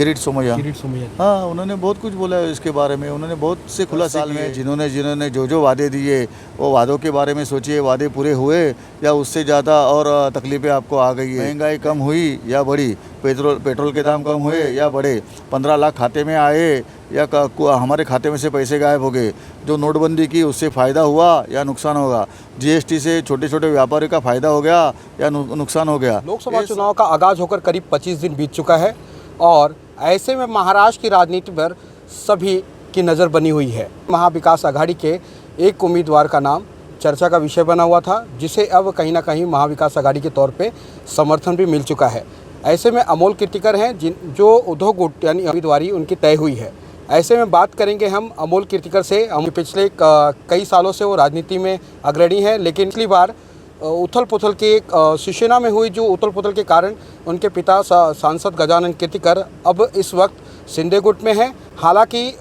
किरीट सोमैया। किरीट सोमैया जी। हाँ, उन्होंने बहुत कुछ बोला है इसके बारे में। उन्होंने बहुत से खुलासे किए में जिन्होंने जो वादे दिए वो वादों के बारे में सोचिए, वादे पूरे हुए या उससे ज़्यादा और तकलीफ़ें आपको आ गई है। महंगाई कम हुई या बढ़ी, पेट्रोल के दाम कम हुए या बढ़े, 15 लाख खाते में आए या हमारे खाते में से पैसे गायब हो गए। जो नोटबंदी की उससे फ़ायदा हुआ या नुकसान होगा, जीएसटी से छोटे छोटे व्यापारी का फ़ायदा हो गया या नुकसान हो गया। लोकसभा चुनाव का आगाज होकर करीब 25 दिन बीत चुका है और ऐसे में महाराष्ट्र की राजनीति पर सभी की नज़र बनी हुई है। महाविकास आघाड़ी के एक उम्मीदवार का नाम चर्चा का विषय बना हुआ था, जिसे अब कहीं ना कहीं महाविकास आघाड़ी के तौर पे समर्थन भी मिल चुका है। ऐसे में अमोल कीर्तिकर हैं जो उद्धव गुट यानी उम्मीदवारी उनकी तय हुई है। ऐसे में बात करेंगे हम अमोल कीर्तिकर से। हम पिछले कई सालों से वो राजनीति में अग्रणी हैं, लेकिन पिछली बार उथल पुथल के शिवसेना में हुई जो उथल पुथल के कारण उनके पिता सांसद गजानन कीर्तिकर अब इस वक्त शिंदे गुट में हैं। हालांकि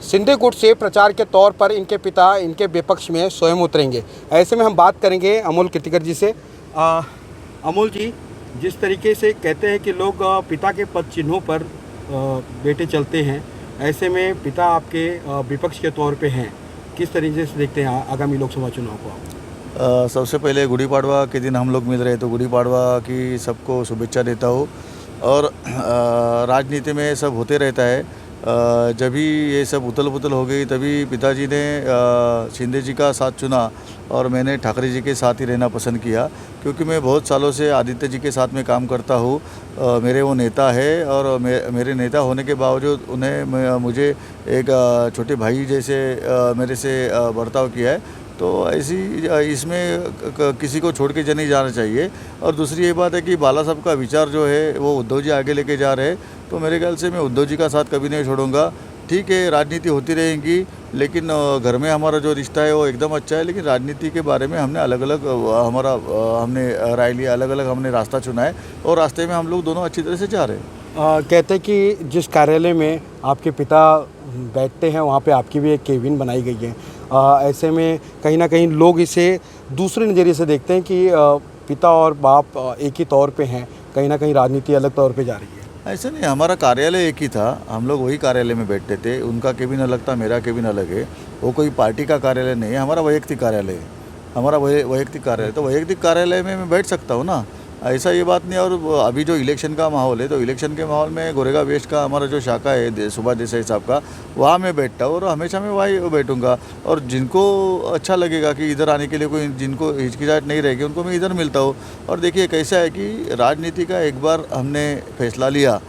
शिंदे गुट से प्रचार के तौर पर इनके पिता इनके विपक्ष में स्वयं उतरेंगे। ऐसे में हम बात करेंगे अमोल कीर्तिकर जी से। अमोल जी, जिस तरीके से कहते हैं कि लोग पिता के पद चिन्हों पर बेटे चलते हैं, ऐसे में पिता आपके विपक्ष के तौर पे हैं, किस तरीके से देखते हैं आगामी लोकसभा चुनाव को आप? सबसे पहले गुड़ी पाड़वा के दिन हम लोग मिल रहे, तो गुड़ी पाड़वा की सबको शुभेच्छा देता हूँ। और राजनीति में सब होते रहता है। जब भी ये सब उथल पुथल हो गई तभी पिताजी ने शिंदे जी का साथ चुना और मैंने ठाकरे जी के साथ ही रहना पसंद किया, क्योंकि मैं बहुत सालों से आदित्य जी के साथ में काम करता हूँ। मेरे वो नेता है और मेरे नेता होने के बावजूद उन्हें मुझे एक छोटे भाई जैसे मेरे से बर्ताव किया है। तो ऐसी इसमें किसी को छोड़ के नहीं जाना चाहिए। और दूसरी ये बात है कि बाला साहब का विचार जो है वो उद्धव जी आगे लेके जा रहे हैं, तो मेरे ख्याल से मैं उद्धव जी का साथ कभी नहीं छोड़ूंगा। ठीक है, राजनीति होती रहेगी, लेकिन घर में हमारा जो रिश्ता है वो एकदम अच्छा है। लेकिन राजनीति के बारे में हमने अलग अलग हमने राय लिया, अलग अलग हमने रास्ता चुना है और रास्ते में हम लोग दोनों अच्छी तरह से जा रहे हैं। कहते हैं कि जिस कार्यालय में आपके पिता बैठते हैं वहाँ पे आपकी भी एक केबिन बनाई गई है। ऐसे में कहीं ना कहीं लोग इसे दूसरे नज़रिए से देखते हैं कि पिता और बाप एक ही तौर पे हैं, कहीं ना कहीं राजनीति अलग तौर पे जा रही है। ऐसा नहीं, हमारा कार्यालय एक ही था, हम लोग वही कार्यालय में बैठते थे। उनका केबिन अलग था, मेरा केबिन अलग है। वो कोई पार्टी का कार्यालय नहीं है, हमारा वैयक्तिक कार्यालय है। हमारा वैयक्तिक कार्यालय, तो वैयक्तिक कार्यालय में मैं बैठ सकता हूँ ना, ऐसा ये बात नहीं। और अभी जो इलेक्शन का माहौल है, तो इलेक्शन के माहौल में गोरेगा वेस्ट का हमारा जो शाखा है सुभाष देसाई साहब का, वहाँ मैं बैठता हूँ और हमेशा मैं वहीं बैठूँगा। और जिनको अच्छा लगेगा कि इधर आने के लिए कोई जिनको हिचकिचाहट नहीं रहेगी, उनको मैं इधर मिलता हूँ। और देखिए कैसा है कि राजनीति का एक बार हमने फैसला लिया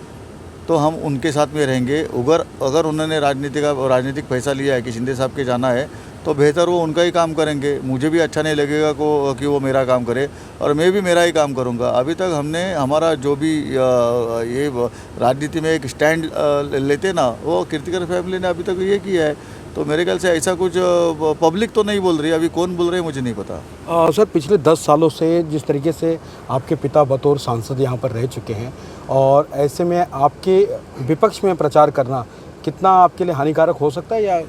तो हम उनके साथ में रहेंगे। अगर उन्होंने राजनीतिक फैसला लिया है कि शिंदे साहब के जाना है, तो बेहतर वो उनका ही काम करेंगे। मुझे भी अच्छा नहीं लगेगा कि वो मेरा काम करे और मैं भी मेरा ही काम करूंगा। अभी तक हमने हमारा जो भी ये राजनीति में एक स्टैंड लेते ना, वो कीर्तिकर फैमिली ने अभी तक ये किया है। तो मेरे ख्याल से ऐसा कुछ पब्लिक तो नहीं बोल रही, अभी कौन बोल रहे हैं मुझे नहीं पता। सर, पिछले 10 सालों से जिस तरीके से आपके पिता बतौर सांसद यहाँ पर रह चुके हैं और ऐसे में आपके विपक्ष में प्रचार करना कितना आपके लिए हानिकारक हो सकता है? या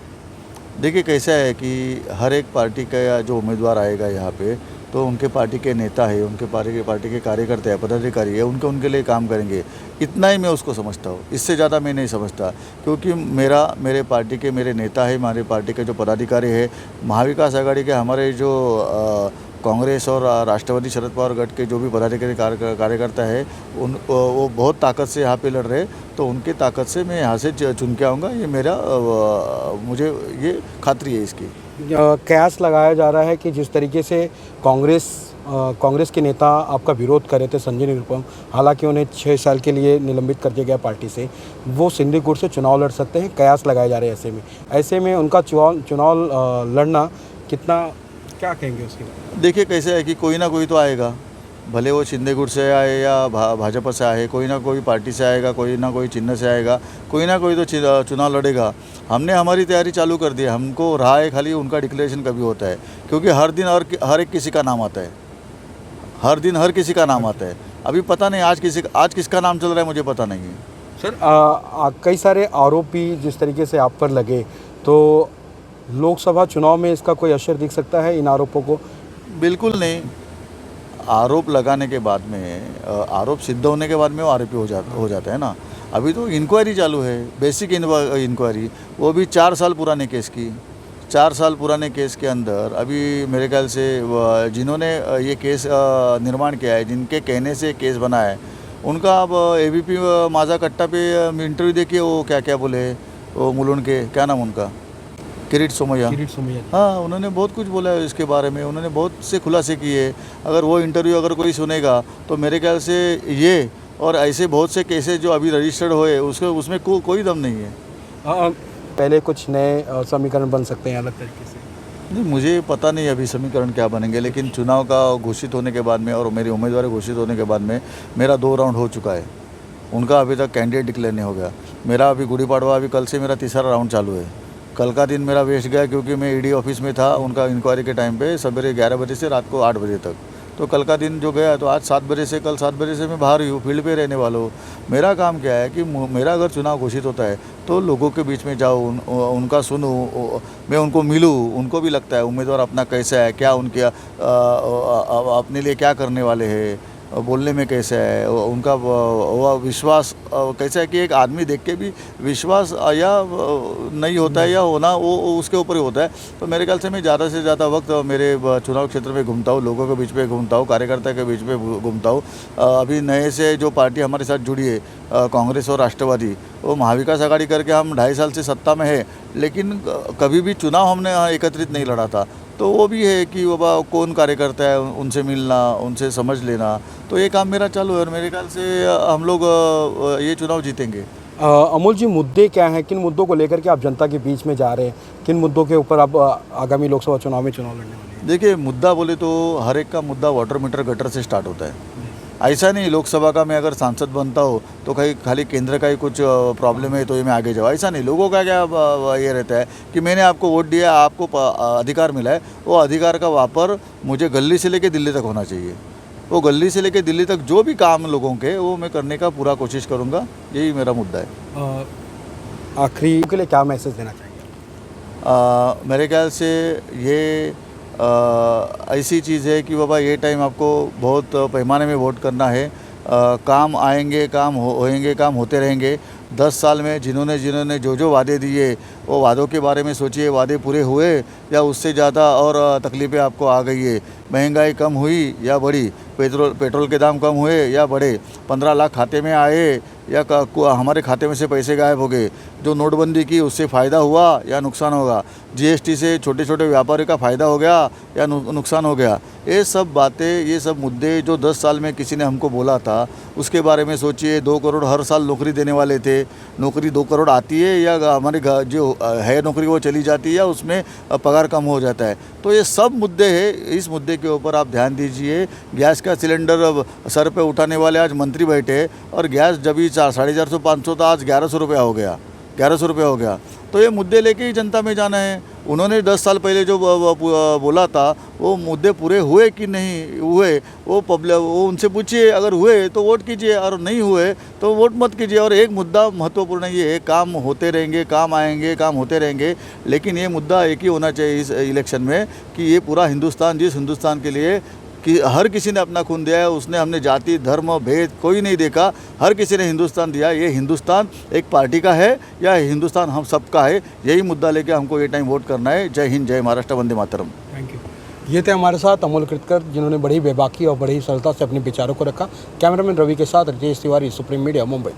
देखिए कैसा है कि हर एक पार्टी का जो उम्मीदवार आएगा यहाँ पे, तो उनके पार्टी के नेता है, उनके पार्टी के कार्यकर्ता है, पदाधिकारी है, उनके लिए काम करेंगे। इतना ही मैं उसको समझता हूँ, इससे ज़्यादा मैं नहीं समझता। क्योंकि मेरे पार्टी के मेरे नेता है, हमारे पार्टी के जो पदाधिकारी है, महाविकास आघाड़ी के हमारे जो कांग्रेस और राष्ट्रवादी शरद पवार गठ के जो भी पदाधिकारी कार्यकर्ता है, वो बहुत ताकत से यहाँ पे लड़ रहे। तो उनके ताकत से मैं यहाँ से चुन के आऊँगा, ये मुझे ये खातरी है इसकी। कयास लगाया जा रहा है कि जिस तरीके से कांग्रेस के नेता आपका विरोध कर रहे थे, संजय निरुपम, हालांकि उन्हें 6 साल के लिए निलंबित कर दिया गया पार्टी से, वो शिंदे गुट से चुनाव लड़ सकते हैं, कयास लगाए जा रहे हैं। ऐसे में उनका चुनाव लड़ना कितना, क्या कहेंगे उसके बारे में? देखिए कैसे है कि कोई ना कोई तो आएगा, भले वो शिंदे गुट से आए या भाजपा से आए, कोई ना कोई पार्टी से आएगा, कोई ना कोई चिन्ह से आएगा, कोई ना कोई तो चुनाव लड़ेगा। हमने हमारी तैयारी चालू कर दी है, हमको रहा है खाली उनका डिक्लेरेशन कभी होता है। क्योंकि हर दिन हर एक किसी का नाम आता है, हर दिन हर किसी का नाम आता है। अभी पता नहीं आज किसका नाम चल रहा है, मुझे पता नहीं है। सर, कई सारे आरोप भी जिस तरीके से आप पर लगे, तो लोकसभा चुनाव में इसका कोई असर दिख सकता है इन आरोपों को? बिल्कुल नहीं। आरोप लगाने के बाद में, आरोप सिद्ध होने के बाद में वो आरोपी हो जाता है ना। अभी तो इंक्वायरी चालू है, बेसिक इंक्वायरी, वो भी 4 साल पुराने केस की। 4 साल पुराने केस के अंदर अभी मेरे ख्याल से जिन्होंने ये केस निर्माण किया है, जिनके कहने से केस बना है, उनका अब ABP माझा कट्टा पे इंटरव्यू देखिए, वो क्या क्या बोले, वो मुलुंड के, क्या नाम उनका, किरीट सोमैया। हाँ, उन्होंने बहुत कुछ बोला है इसके बारे में, उन्होंने बहुत से खुलासे किए। अगर वो इंटरव्यू अगर कोई सुनेगा तो मेरे ख्याल से ये और ऐसे बहुत से केसेस जो अभी रजिस्टर्ड हुए उसमें कोई दम नहीं है। पहले कुछ नए समीकरण बन सकते हैं अलग तरीके से। नहीं, मुझे पता नहीं अभी समीकरण क्या बनेंगे, लेकिन चुनाव का घोषित होने के बाद में और मेरी उम्मीदवारी घोषित होने के बाद में मेरा 2 राउंड हो चुका है, उनका अभी तक कैंडिडेट डिक्लेयर नहीं हो गया। मेरा अभी गुड़ी पाड़वा, अभी कल से मेरा तीसरा राउंड चालू है। कल का दिन मेरा वेस्ट गया क्योंकि मैं ED ऑफिस में था उनका इंक्वायरी के टाइम पे, सवेरे 11 बजे से रात को 8 बजे तक। तो कल का दिन जो गया, तो आज 7 बजे से, कल 7 बजे से मैं बाहर ही हूँ, फील्ड पे रहने वाला हूँ। मेरा काम क्या है कि मेरा अगर चुनाव घोषित होता है तो लोगों के बीच में जाऊँ, उनका सुनूँ, मैं उनको मिलूँ, उनको भी लगता है उम्मीदवार अपना कैसा है, क्या उनके अपने लिए क्या करने वाले हैं, बोलने में कैसा है, उनका वो विश्वास कैसा है कि एक आदमी देख के भी विश्वास या नहीं होता है या होना वो उसके ऊपर ही होता है। तो मेरे ख्याल से मैं ज़्यादा से ज़्यादा वक्त मेरे चुनाव क्षेत्र में घूमता हूँ, लोगों के बीच में घूमता हूँ, कार्यकर्ता के बीच में घूमता हूँ। अभी नए से जो पार्टी हमारे साथ जुड़ी है, कांग्रेस और राष्ट्रवादी, वो महाविकास आघाड़ी करके हम 2.5 साल से सत्ता में है, लेकिन कभी भी चुनाव हमने एकत्रित नहीं लड़ा था। तो वो भी है कि बाबा कौन कार्यकर्ता है, उनसे मिलना, उनसे समझ लेना, तो ये काम मेरा चालू है और मेरे ख्याल से हम लोग ये चुनाव जीतेंगे। अमोल जी, मुद्दे क्या हैं, किन मुद्दों को लेकर के आप जनता के बीच में जा रहे हैं, किन मुद्दों के ऊपर आप आगामी लोकसभा चुनाव में चुनाव लड़ने वाले हैं? देखिए, मुद्दा बोले तो हर एक का मुद्दा वाटर मीटर गटर से स्टार्ट होता है। ऐसा नहीं लोकसभा का मैं अगर सांसद बनता हो तो कहीं खाली केंद्र का ही कुछ प्रॉब्लम है तो ये मैं आगे जाऊँ, ऐसा नहीं। लोगों का क्या ये रहता है कि मैंने आपको वोट दिया, आपको अधिकार मिला है, वो अधिकार का वापर मुझे गली से लेके दिल्ली तक होना चाहिए। वो गली से लेके दिल्ली तक जो भी काम लोगों के, वो मैं करने का पूरा कोशिश करूँगा, यही मेरा मुद्दा है। आखिरी के लिए क्या मैसेज देना चाहिए? मेरे ख्याल से ये ऐसी चीज़ है कि बाबा ये टाइम आपको बहुत पैमाने में वोट करना है। काम आएंगे, काम होएंगे, काम होते रहेंगे। 10 साल में जिन्होंने जो वादे दिए, वो वादों के बारे में सोचिए, वादे पूरे हुए या उससे ज़्यादा और तकलीफ़ें आपको आ गई है। महंगाई कम हुई या बढ़ी, पेट्रोल के दाम कम हुए या बढ़े, 15 लाख खाते में आए या हमारे खाते में से पैसे गायब हो गए। जो नोटबंदी की उससे फ़ायदा हुआ या नुकसान होगा, GST से छोटे छोटे व्यापारी का फ़ायदा हो गया या नुकसान हो गया। ये सब बातें, ये सब मुद्दे जो 10 साल में किसी ने हमको बोला था, उसके बारे में सोचिए। 2 करोड़ हर साल नौकरी देने वाले थे, नौकरी 2 करोड़ आती है या हमारे जो है नौकरी वो चली जाती है या उसमें पगार कम हो जाता है। तो ये सब मुद्दे हैं, इस मुद्दे के ऊपर आप ध्यान दीजिए। गैस का सिलेंडर सर पे उठाने वाले आज मंत्री बैठे और गैस जब भी 450 500 था, आज 1100 रुपया हो गया, 1100 रुपये हो गया। तो ये मुद्दे लेके ही जनता में जाना है। उन्होंने 10 साल पहले जो बोला था, वो मुद्दे पूरे हुए कि नहीं हुए, वो उनसे पूछिए। अगर हुए तो वोट कीजिए और नहीं हुए तो वोट मत कीजिए। और एक मुद्दा महत्वपूर्ण ये है, काम होते रहेंगे, काम आएंगे, काम होते रहेंगे, लेकिन ये मुद्दा एक ही होना चाहिए इस इलेक्शन में कि ये पूरा हिंदुस्तान, जिस हिंदुस्तान के लिए कि हर किसी ने अपना खून दिया है, उसने हमने जाति धर्म भेद कोई नहीं देखा, हर किसी ने हिंदुस्तान दिया। ये हिंदुस्तान एक पार्टी का है या हिंदुस्तान हम सबका है, यही मुद्दा लेके हमको ये टाइम वोट करना है। जय हिंद, जय महाराष्ट्र, वंदे मातरम। Thank you. ये थे हमारे साथ अमोल कृतकर, जिन्होंने बड़ी बेबाकी और बड़ी सरलता से अपने विचारों को रखा। कैमरामैन रवि के साथ रितेश तिवारी, सुप्रीम मीडिया, मुंबई।